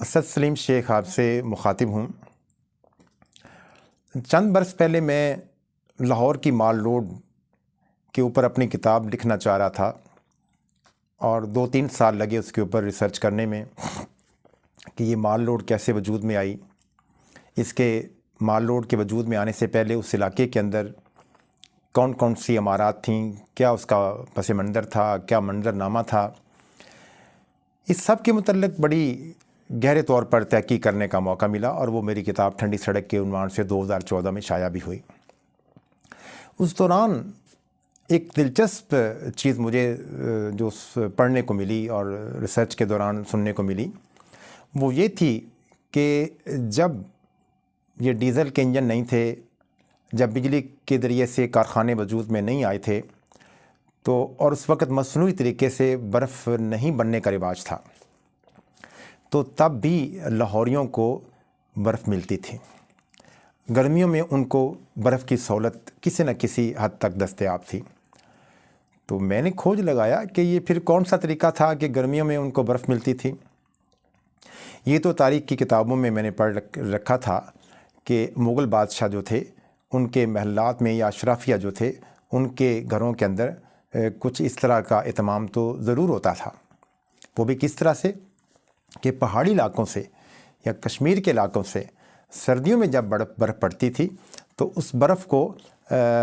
اسد سلیم شیخ آپ سے مخاطب ہوں۔ چند برس پہلے میں لاہور کی مال روڈ کے اوپر اپنی کتاب لکھنا چاہ رہا تھا اور 2-3 سال لگے اس کے اوپر ریسرچ کرنے میں کہ یہ مال روڈ کیسے وجود میں آئی، اس کے مال روڈ کے وجود میں آنے سے پہلے اس علاقے کے اندر کون کون سی عمارات تھیں، کیا اس کا پس منظر تھا، کیا منظر نامہ تھا۔ اس سب کے متعلق بڑی گہرے طور پر تحقیق کرنے کا موقع ملا اور وہ میری کتاب ٹھنڈی سڑک کے عنوان سے 2014 میں شائع بھی ہوئی۔ اس دوران ایک دلچسپ چیز مجھے جو پڑھنے کو ملی اور ریسرچ کے دوران سننے کو ملی وہ یہ تھی کہ جب یہ ڈیزل کے انجن نہیں تھے، جب بجلی کے ذریعے سے کارخانے وجود میں نہیں آئے تھے تو اور اس وقت مصنوعی طریقے سے برف نہیں بننے کا رواج تھا، تو تب بھی لاہوریوں کو برف ملتی تھی۔ گرمیوں میں ان کو برف کی سہولت کسی نہ کسی حد تک دستیاب تھی۔ تو میں نے کھوج لگایا کہ یہ پھر کون سا طریقہ تھا کہ گرمیوں میں ان کو برف ملتی تھی۔ یہ تو تاریخ کی کتابوں میں نے پڑھ رکھا تھا کہ مغل بادشاہ جو تھے ان کے محلات میں یا اشرافیہ جو تھے ان کے گھروں کے اندر کچھ اس طرح کا اہتمام تو ضرور ہوتا تھا۔ وہ بھی کس طرح سے کہ پہاڑی علاقوں سے یا کشمیر کے علاقوں سے سردیوں میں جب برف پڑتی تھی تو اس برف کو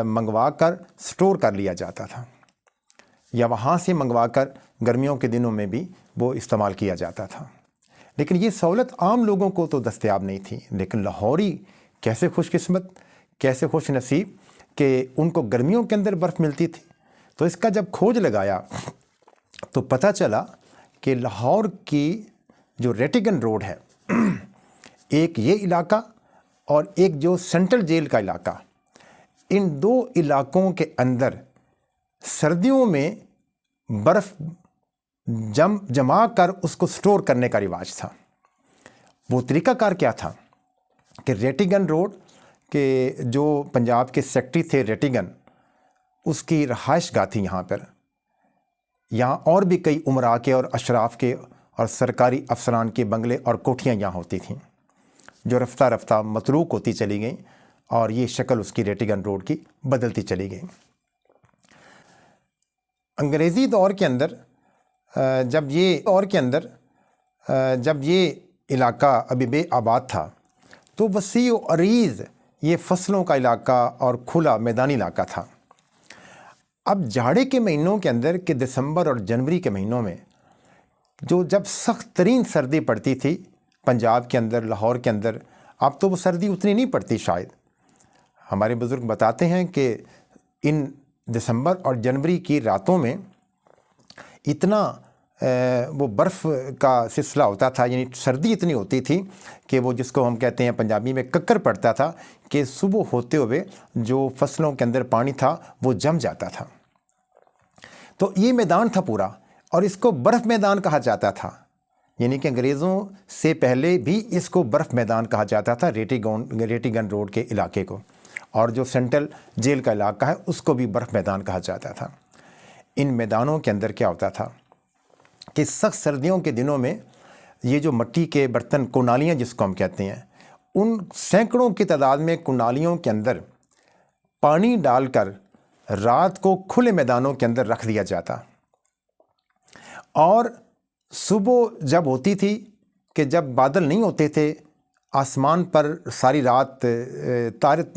منگوا کر سٹور کر لیا جاتا تھا، یا وہاں سے منگوا کر گرمیوں کے دنوں میں بھی وہ استعمال کیا جاتا تھا۔ لیکن یہ سہولت عام لوگوں کو تو دستیاب نہیں تھی، لیکن لاہوری کیسے خوش قسمت، کیسے خوش نصیب کہ ان کو گرمیوں کے اندر برف ملتی تھی۔ تو اس کا جب کھوج لگایا تو پتہ چلا کہ لاہور کی جو ریٹیگن روڈ ہے، ایک یہ علاقہ اور ایک جو سینٹرل جیل کا علاقہ، ان دو علاقوں کے اندر سردیوں میں برف جما کر اس کو سٹور کرنے کا رواج تھا۔ وہ طریقہ کار کیا تھا کہ ریٹیگن روڈ کے جو پنجاب کے سیکٹری تھے ریٹیگن، اس کی رہائش گاہ تھی یہاں پر، یہاں اور بھی کئی امراء کے اور اشراف کے اور سرکاری افسران کے بنگلے اور کوٹھیاں یہاں ہوتی تھیں، جو رفتہ رفتہ متروک ہوتی چلی گئیں اور یہ شکل اس کی ریٹیگن روڈ کی بدلتی چلی گئی۔ انگریزی دور کے اندر جب یہ علاقہ ابھی بے آباد تھا تو وسیع و عریض یہ فصلوں کا علاقہ اور کھلا میدانی علاقہ تھا۔ اب جاڑے کے مہینوں کے اندر کہ دسمبر اور جنوری کے مہینوں میں جب سخت ترین سردی پڑتی تھی پنجاب کے اندر، لاہور کے اندر، اب تو وہ سردی اتنی نہیں پڑتی شاید۔ ہمارے بزرگ بتاتے ہیں کہ ان دسمبر اور جنوری کی راتوں میں اتنا وہ برف کا سلسلہ ہوتا تھا، یعنی سردی اتنی ہوتی تھی کہ وہ جس کو ہم کہتے ہیں پنجابی میں ککر پڑتا تھا کہ صبح ہوتے ہوئے جو فصلوں کے اندر پانی تھا وہ جم جاتا تھا۔ تو یہ میدان تھا پورا اور اس کو برف میدان کہا جاتا تھا، یعنی کہ انگریزوں سے پہلے بھی اس کو برف میدان کہا جاتا تھا ریٹیگن روڈ کے علاقے کو، اور جو سینٹرل جیل کا علاقہ ہے اس کو بھی برف میدان کہا جاتا تھا۔ ان میدانوں کے اندر کیا ہوتا تھا کہ سخت سردیوں کے دنوں میں یہ جو مٹی کے برتن، کنالیاں جس کو ہم کہتے ہیں، ان سینکڑوں کی تعداد میں کنالیوں کے اندر پانی ڈال کر رات کو کھلے میدانوں کے اندر رکھ دیا جاتا، اور صبح جب ہوتی تھی کہ جب بادل نہیں ہوتے تھے، آسمان پر ساری رات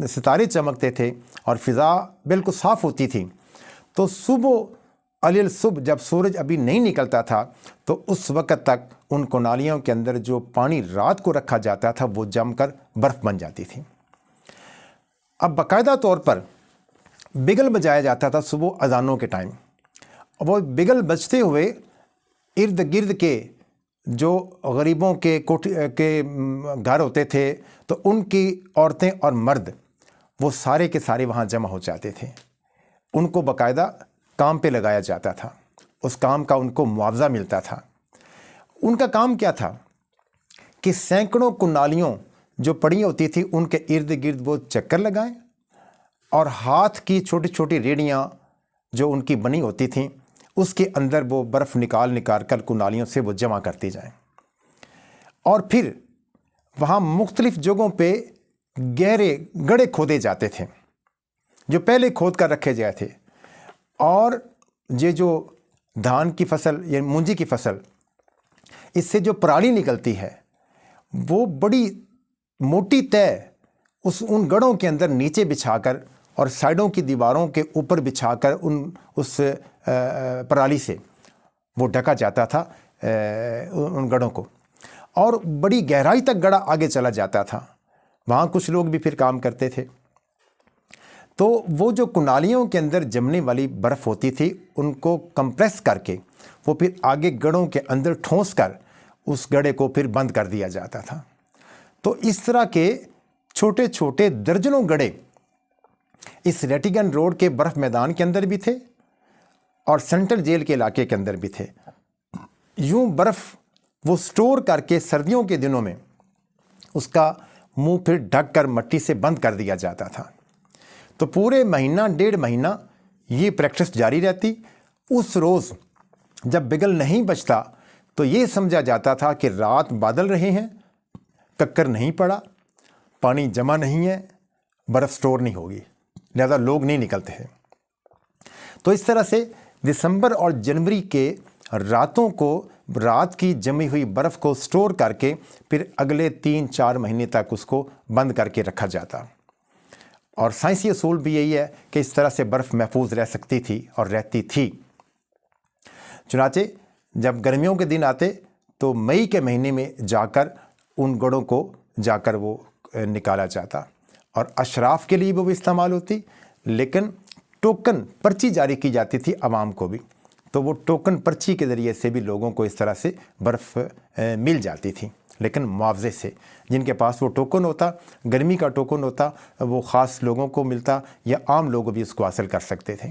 ستارے چمکتے تھے اور فضا بالکل صاف ہوتی تھی، تو صبح علی صبح جب سورج ابھی نہیں نکلتا تھا تو اس وقت تک ان کنالیوں کے اندر جو پانی رات کو رکھا جاتا تھا وہ جم کر برف بن جاتی تھی۔ اب باقاعدہ طور پر بگل بجایا جاتا تھا صبح اذانوں کے ٹائم، وہ بگل بجتے ہوئے ارد گرد کے جو غریبوں کے گھر ہوتے تھے تو ان کی عورتیں اور مرد وہ سارے کے سارے وہاں جمع ہو جاتے تھے۔ ان کو باقاعدہ کام پہ لگایا جاتا تھا، اس کام کا ان کو معاوضہ ملتا تھا۔ ان کا کام کیا تھا کہ سینکڑوں کنالیوں جو پڑی ہوتی تھی ان کے ارد گرد وہ چکر لگائیں اور ہاتھ کی چھوٹی چھوٹی ریڑیاں جو ان کی بنی ہوتی تھیں اس کے اندر وہ برف نکال کر کنالیوں سے وہ جمع کرتی جائیں، اور پھر وہاں مختلف جگہوں پہ گہرے گڑھے کھودے جاتے تھے جو پہلے کھود کر رکھے گئے تھے، اور یہ جو دھان کی فصل یا مونجی کی فصل، اس سے جو پرالی نکلتی ہے وہ بڑی موٹی طے ان گڑھوں کے اندر نیچے بچھا کر اور سائڈوں کی دیواروں کے اوپر بچھا کر اس پرالی سے وہ ڈھکا جاتا تھا ان گڑھوں کو، اور بڑی گہرائی تک گڑھا آگے چلا جاتا تھا۔ وہاں کچھ لوگ بھی پھر کام کرتے تھے۔ تو وہ جو کنالیوں کے اندر جمنے والی برف ہوتی تھی ان کو کمپریس کر کے وہ پھر آگے گڑھوں کے اندر ٹھونس کر اس گڑھے کو پھر بند کر دیا جاتا تھا۔ تو اس طرح کے چھوٹے چھوٹے درجنوں گڑھے اس ریٹیگن روڈ کے برف میدان کے اندر بھی تھے اور سینٹرل جیل کے علاقے کے اندر بھی تھے۔ یوں برف وہ سٹور کر کے سردیوں کے دنوں میں اس کا منہ پھر ڈھک کر مٹی سے بند کر دیا جاتا تھا۔ تو پورے مہینہ 1.5 مہینہ یہ پریکٹس جاری رہتی۔ اس روز جب بگل نہیں بچتا تو یہ سمجھا جاتا تھا کہ رات بادل رہے ہیں، ککر نہیں پڑا، پانی جمع نہیں ہے، برف سٹور نہیں ہوگی، لہذا لوگ نہیں نکلتے ہیں۔ تو اس طرح سے دسمبر اور جنوری کے راتوں کو، رات کی جمی ہوئی برف کو سٹور کر کے پھر اگلے 3-4 مہینے تک اس کو بند کر کے رکھا جاتا۔ اور سائنسی اصول بھی یہی ہے کہ اس طرح سے برف محفوظ رہ سکتی تھی اور رہتی تھی۔ چنانچہ جب گرمیوں کے دن آتے تو مئی کے مہینے میں جا کر ان گڑھوں کو جا کر وہ نکالا جاتا، اور اشراف کے لیے بھی وہ استعمال ہوتی، لیکن ٹوکن پرچی جاری کی جاتی تھی عوام کو بھی، تو وہ ٹوکن پرچی کے ذریعے سے بھی لوگوں کو اس طرح سے برف مل جاتی تھی، لیکن معاوضے سے۔ جن کے پاس وہ ٹوکن ہوتا، گرمی کا ٹوکن ہوتا، وہ خاص لوگوں کو ملتا یا عام لوگ بھی اس کو حاصل کر سکتے تھے۔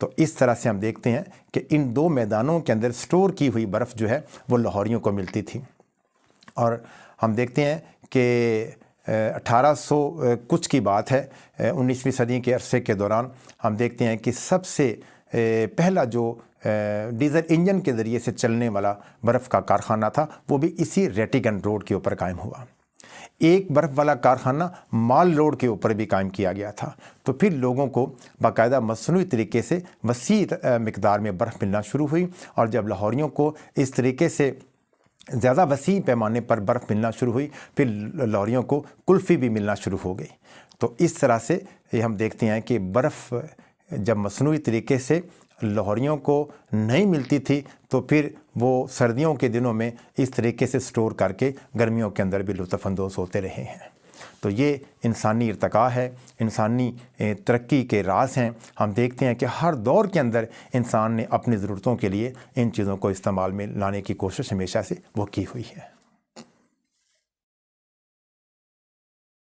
تو اس طرح سے ہم دیکھتے ہیں کہ ان 2 میدانوں کے اندر سٹور کی ہوئی برف جو ہے وہ لاہوریوں کو ملتی تھی۔ اور ہم دیکھتے ہیں کہ 1800 کچھ کی بات ہے، 19ویں صدی کے عرصے کے دوران ہم دیکھتے ہیں کہ سب سے پہلا جو ڈیزل انجن کے ذریعے سے چلنے والا برف کا کارخانہ تھا وہ بھی اسی ریٹیگن روڈ کے اوپر قائم ہوا۔ ایک برف والا کارخانہ مال روڈ کے اوپر بھی قائم کیا گیا تھا۔ تو پھر لوگوں کو باقاعدہ مصنوعی طریقے سے وسیع مقدار میں برف ملنا شروع ہوئی، اور جب لاہوریوں کو اس طریقے سے زیادہ وسیع پیمانے پر برف ملنا شروع ہوئی، پھر لاہوریوں کو کلفی بھی ملنا شروع ہو گئی۔ تو اس طرح سے یہ ہم دیکھتے ہیں کہ برف جب مصنوعی طریقے سے لاہوریوں کو نہیں ملتی تھی تو پھر وہ سردیوں کے دنوں میں اس طریقے سے سٹور کر کے گرمیوں کے اندر بھی لطف اندوز ہوتے رہے ہیں۔ تو یہ انسانی ارتقاء ہے، انسانی ترقی کے راز ہیں۔ ہم دیکھتے ہیں کہ ہر دور کے اندر انسان نے اپنی ضرورتوں کے لیے ان چیزوں کو استعمال میں لانے کی کوشش ہمیشہ سے وہ کی ہوئی ہے۔